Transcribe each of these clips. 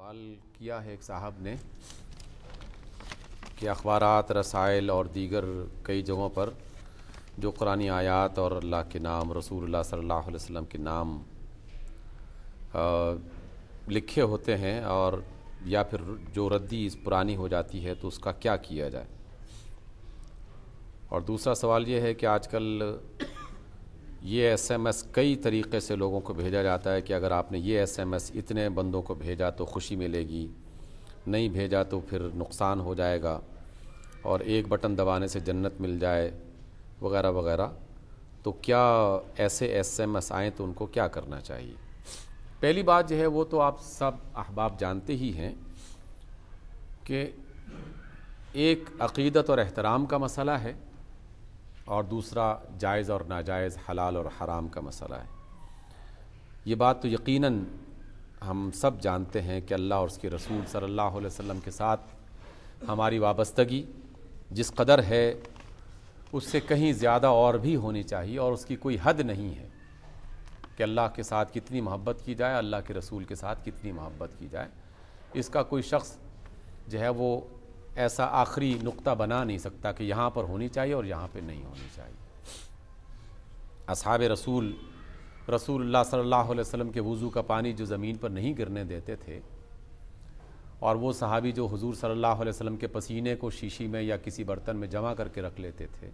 سوال کیا ہے ایک صاحب نے کہ اخبارات، رسائل اور دیگر کئی جگہوں پر جو قرآنی آیات اور اللہ کے نام، رسول اللہ صلی اللہ علیہ وسلم کے نام لکھے ہوتے ہیں اور یا پھر جو ردی پرانی ہو جاتی ہے تو اس کا کیا کیا جائے۔ اور دوسرا سوال یہ ہے کہ آج کل یہ ایس ایم ایس کئی طریقے سے لوگوں کو بھیجا جاتا ہے کہ اگر آپ نے یہ ایس ایم ایس اتنے بندوں کو بھیجا تو خوشی ملے گی، نہیں بھیجا تو پھر نقصان ہو جائے گا، اور ایک بٹن دبانے سے جنت مل جائے وغیرہ وغیرہ۔ تو کیا ایسے ایس ایم ایس آئیں تو ان کو کیا کرنا چاہیے؟ پہلی بات جو ہے وہ تو آپ سب احباب جانتے ہی ہیں کہ ایک عقیدت اور احترام کا مسئلہ ہے اور دوسرا جائز اور ناجائز، حلال اور حرام کا مسئلہ ہے۔ یہ بات تو یقیناً ہم سب جانتے ہیں کہ اللہ اور اس کے رسول صلی اللہ علیہ وسلم کے ساتھ ہماری وابستگی جس قدر ہے اس سے کہیں زیادہ اور بھی ہونی چاہیے، اور اس کی کوئی حد نہیں ہے کہ اللہ کے ساتھ کتنی محبت کی جائے، اللہ کے رسول کے ساتھ کتنی محبت کی جائے۔ اس کا کوئی شخص جو ہے وہ ایسا آخری نقطہ بنا نہیں سکتا کہ یہاں پر ہونی چاہیے اور یہاں پہ نہیں ہونی چاہیے۔ اصحاب رسول اللہ صلی اللہ علیہ وسلم کے وضو کا پانی جو زمین پر نہیں گرنے دیتے تھے، اور وہ صحابی جو حضور صلی اللہ علیہ وسلم کے پسینے کو شیشی میں یا کسی برتن میں جمع کر کے رکھ لیتے تھے،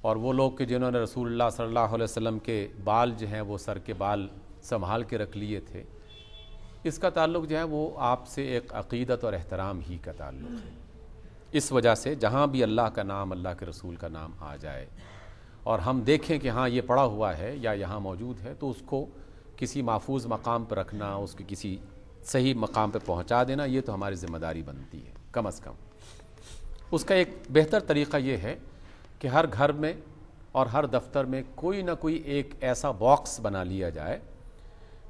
اور وہ لوگ کہ جنہوں نے رسول اللہ صلی اللہ علیہ وسلم کے بال جو ہیں وہ سر کے بال سنبھال کے رکھ لیے تھے، اس کا تعلق جو ہے وہ آپ سے ایک عقیدت اور احترام ہی کا تعلق ہے۔ اس وجہ سے جہاں بھی اللہ کا نام، اللہ کے رسول کا نام آ جائے اور ہم دیکھیں کہ ہاں یہ پڑا ہوا ہے یا یہاں موجود ہے، تو اس کو کسی محفوظ مقام پر رکھنا، اس کی کسی صحیح مقام پہ پہنچا دینا، یہ تو ہماری ذمہ داری بنتی ہے کم از کم۔ اس کا ایک بہتر طریقہ یہ ہے کہ ہر گھر میں اور ہر دفتر میں کوئی نہ کوئی ایک ایسا باکس بنا لیا جائے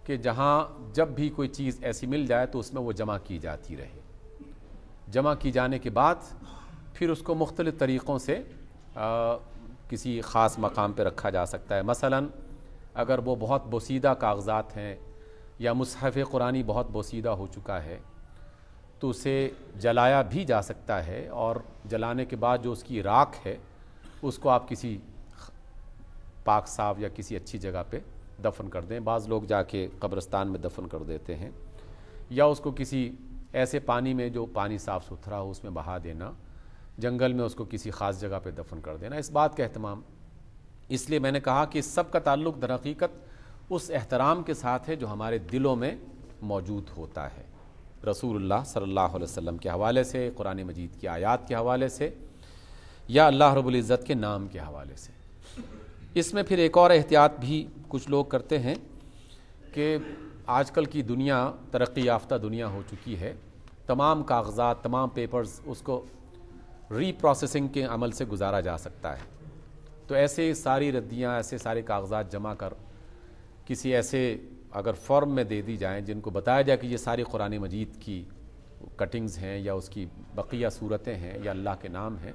کہ جہاں جب بھی کوئی چیز ایسی مل جائے تو اس میں وہ جمع کی جاتی رہے۔ جمع کی جانے کے بعد پھر اس کو مختلف طریقوں سے کسی خاص مقام پہ رکھا جا سکتا ہے۔ مثلاً اگر وہ بہت بوسیدہ کاغذات ہیں یا مصحف قرآنی بہت بوسیدہ ہو چکا ہے تو اسے جلایا بھی جا سکتا ہے، اور جلانے کے بعد جو اس کی راکھ ہے اس کو آپ کسی پاک صاف یا کسی اچھی جگہ پہ دفن کر دیں۔ بعض لوگ جا کے قبرستان میں دفن کر دیتے ہیں، یا اس کو کسی ایسے پانی میں جو پانی صاف ستھرا ہو اس میں بہا دینا، جنگل میں اس کو کسی خاص جگہ پہ دفن کر دینا۔ اس بات کا اہتمام اس لیے میں نے کہا کہ اس سب کا تعلق در حقیقت اس احترام کے ساتھ ہے جو ہمارے دلوں میں موجود ہوتا ہے، رسول اللہ صلی اللہ علیہ وسلم کے حوالے سے، قرآن مجید کی آیات کے حوالے سے، یا اللہ رب العزت کے نام کے حوالے سے۔ اس میں پھر ایک اور احتیاط بھی کچھ لوگ کرتے ہیں کہ آج کل کی دنیا ترقی یافتہ دنیا ہو چکی ہے، تمام کاغذات، تمام پیپرز اس کو ری پروسیسنگ کے عمل سے گزارا جا سکتا ہے، تو ایسے ساری ردیاں، ایسے سارے کاغذات جمع کر کسی ایسے اگر فارم میں دے دی جائیں جن کو بتایا جائے کہ یہ ساری قرآن مجید کی کٹنگز ہیں یا اس کی بقیہ صورتیں ہیں یا اللہ کے نام ہیں،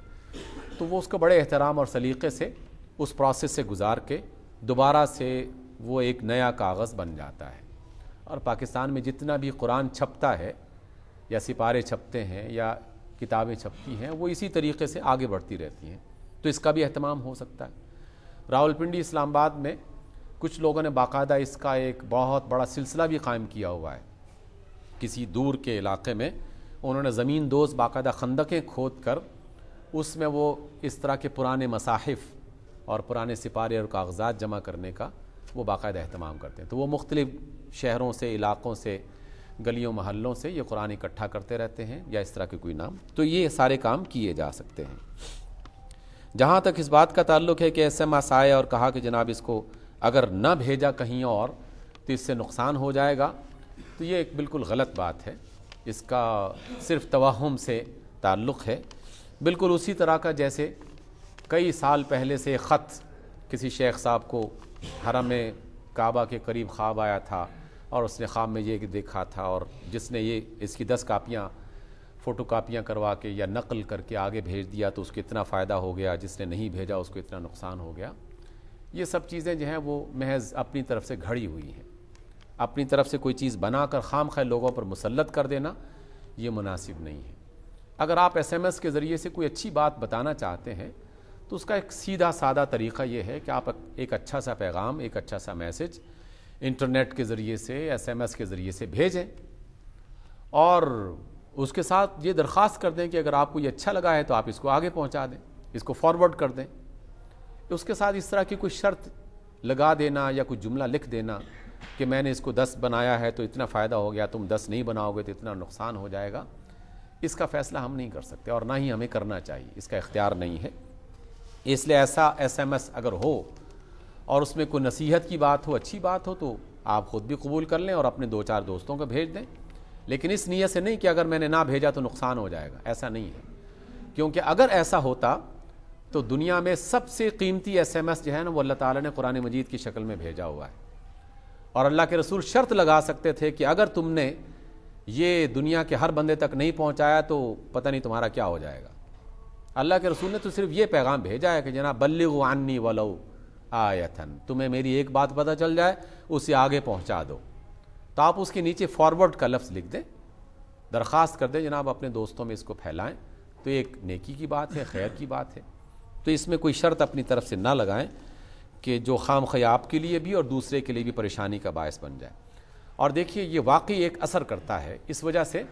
تو وہ اس کو بڑے احترام اور سلیقے سے اس پروسیس سے گزار کے دوبارہ سے وہ ایک نیا کاغذ بن جاتا ہے۔ اور پاکستان میں جتنا بھی قرآن چھپتا ہے یا سپارے چھپتے ہیں یا کتابیں چھپتی ہیں، وہ اسی طریقے سے آگے بڑھتی رہتی ہیں، تو اس کا بھی اہتمام ہو سکتا ہے۔ راولپنڈی، اسلام آباد میں کچھ لوگوں نے باقاعدہ اس کا ایک بہت بڑا سلسلہ بھی قائم کیا ہوا ہے۔ کسی دور کے علاقے میں انہوں نے زمین دوز باقاعدہ خندقیں کھود کر اس میں وہ اس طرح کے پرانے مصاحف اور پرانے سپارے اور کاغذات جمع کرنے کا وہ باقاعدہ اہتمام کرتے ہیں۔ تو وہ مختلف شہروں سے، علاقوں سے، گلیوں محلوں سے یہ قرآن اکٹھا کرتے رہتے ہیں یا اس طرح کے کوئی نام، تو یہ سارے کام کیے جا سکتے ہیں۔ جہاں تک اس بات کا تعلق ہے کہ ایس ایم ایس آئے اور کہا کہ جناب اس کو اگر نہ بھیجا کہیں اور تو اس سے نقصان ہو جائے گا، تو یہ ایک بالکل غلط بات ہے۔ اس کا صرف توہم سے تعلق ہے، بالکل اسی طرح کا جیسے کئی سال پہلے سے خط کسی شیخ صاحب کو حرم کعبہ کے قریب خواب آیا تھا اور اس نے خواب میں یہ دیکھا تھا، اور جس نے یہ اس کی 10 کاپیاں فوٹو کاپیاں کروا کے یا نقل کر کے آگے بھیج دیا تو اس کو اتنا فائدہ ہو گیا، جس نے نہیں بھیجا اس کو اتنا نقصان ہو گیا۔ یہ سب چیزیں جو ہیں وہ محض اپنی طرف سے گھڑی ہوئی ہیں۔ اپنی طرف سے کوئی چیز بنا کر خام خواہ لوگوں پر مسلط کر دینا یہ مناسب نہیں ہے۔ اگر آپ ایس ایم ایس کے ذریعے سے کوئی اچھی بات بتانا چاہتے ہیں تو اس کا ایک سیدھا سادہ طریقہ یہ ہے کہ آپ ایک اچھا سا پیغام، ایک اچھا سا میسج انٹرنیٹ کے ذریعے سے، ایس ایم ایس کے ذریعے سے بھیجیں، اور اس کے ساتھ یہ درخواست کر دیں کہ اگر آپ کو یہ اچھا لگا ہے تو آپ اس کو آگے پہنچا دیں، اس کو فارورڈ کر دیں۔ اس کے ساتھ اس طرح کی کوئی شرط لگا دینا یا کوئی جملہ لکھ دینا کہ میں نے اس کو 10 بنایا ہے تو اتنا فائدہ ہو گیا، تم 10 نہیں بناؤ گے تو اتنا نقصان ہو جائے گا، اس کا فیصلہ ہم نہیں کر سکتے اور نہ ہی ہمیں کرنا چاہیے، اس کا اختیار نہیں ہے۔ اس لیے ایسا ایس ایم ایس اگر ہو اور اس میں کوئی نصیحت کی بات ہو، اچھی بات ہو، تو آپ خود بھی قبول کر لیں اور اپنے 2-4 دوستوں کو بھیج دیں، لیکن اس نیت سے نہیں کہ اگر میں نے نہ بھیجا تو نقصان ہو جائے گا، ایسا نہیں ہے۔ کیونکہ اگر ایسا ہوتا تو دنیا میں سب سے قیمتی ایس ایم ایس جو ہے نا وہ اللہ تعالیٰ نے قرآن مجید کی شکل میں بھیجا ہوا ہے، اور اللہ کے رسول شرط لگا سکتے تھے کہ اگر تم نے یہ دنیا کے ہر بندے تک نہیں پہنچایا تو پتہ نہیں تمہارا کیا ہو جائے گا۔ اللہ کے رسول نے تو صرف یہ پیغام بھیجا ہے کہ جناب بلغوا عنی ولو آیتن، تمہیں میری ایک بات پتہ چل جائے اسے آگے پہنچا دو، تو آپ اس کے نیچے فارورڈ کا لفظ لکھ دیں، درخواست کر دیں جناب اپنے دوستوں میں اس کو پھیلائیں، تو ایک نیکی کی بات ہے، خیر کی بات ہے۔ تو اس میں کوئی شرط اپنی طرف سے نہ لگائیں کہ جو خام خواہ آپ کے لیے بھی اور دوسرے کے لیے بھی پریشانی کا باعث بن جائے۔ اور دیکھیے یہ واقعی ایک اثر کرتا ہے اس وجہ سے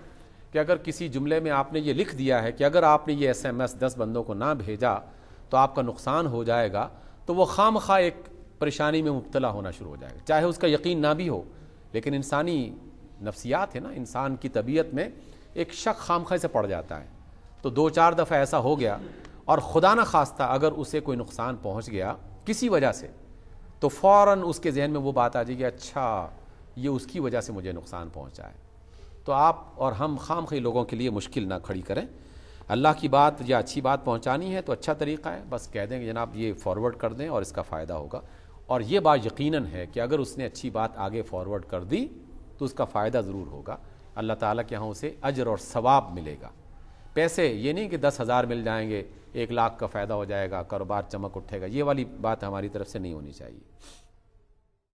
کہ اگر کسی جملے میں آپ نے یہ لکھ دیا ہے کہ اگر آپ نے یہ ایس ایم ایس 10 بندوں کو نہ بھیجا تو آپ کا نقصان ہو جائے گا، تو وہ خام خواہ ایک پریشانی میں مبتلا ہونا شروع ہو جائے گا، چاہے اس کا یقین نہ بھی ہو، لیکن انسانی نفسیات ہے نا، انسان کی طبیعت میں ایک شک خام خواہ سے پڑ جاتا ہے۔ تو 2-4 دفعہ ایسا ہو گیا اور خدا نہ خواستہ اگر اسے کوئی نقصان پہنچ گیا کسی وجہ سے، تو فوراً اس کے ذہن میں وہ بات آ جائے گی، اچھا یہ اس کی وجہ سے مجھے نقصان پہنچا ہے۔ تو آپ اور ہم خام خواہ لوگوں کے لیے مشکل نہ کھڑی کریں۔ اللہ کی بات یا اچھی بات پہنچانی ہے تو اچھا طریقہ ہے، بس کہہ دیں کہ جناب یہ فارورڈ کر دیں اور اس کا فائدہ ہوگا، اور یہ بات یقیناً ہے کہ اگر اس نے اچھی بات آگے فارورڈ کر دی تو اس کا فائدہ ضرور ہوگا، اللہ تعالیٰ کے ہاں اسے اجر اور ثواب ملے گا۔ پیسے یہ نہیں کہ 10,000 مل جائیں گے، 1 لاکھ کا فائدہ ہو جائے گا، کاروبار چمک اٹھے گا، یہ والی بات ہماری طرف سے نہیں ہونی چاہیے۔